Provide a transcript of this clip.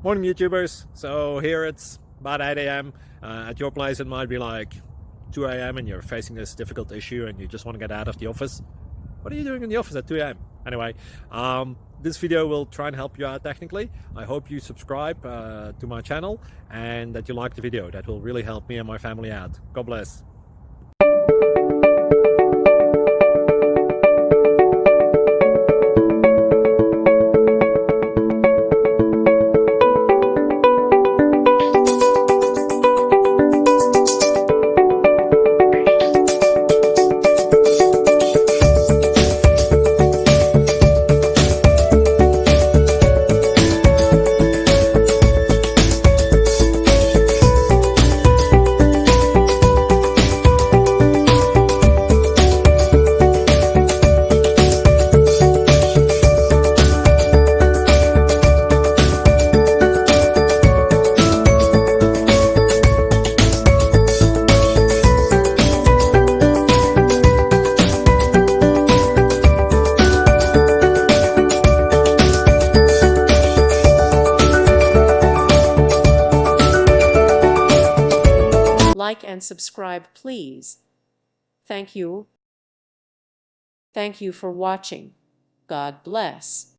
Morning YouTubers. So here it's about 8 a.m. At your place it might be like 2 a.m. and you're facing this difficult issue and you just want to get out of the office. What are you doing in the office at 2 a.m.? Anyway, this video will try and help you out technically. I hope you subscribe to my channel and that you like the video. That will really help me and my family out. God bless. Like and subscribe, please. Thank you. Thank you for watching. God bless.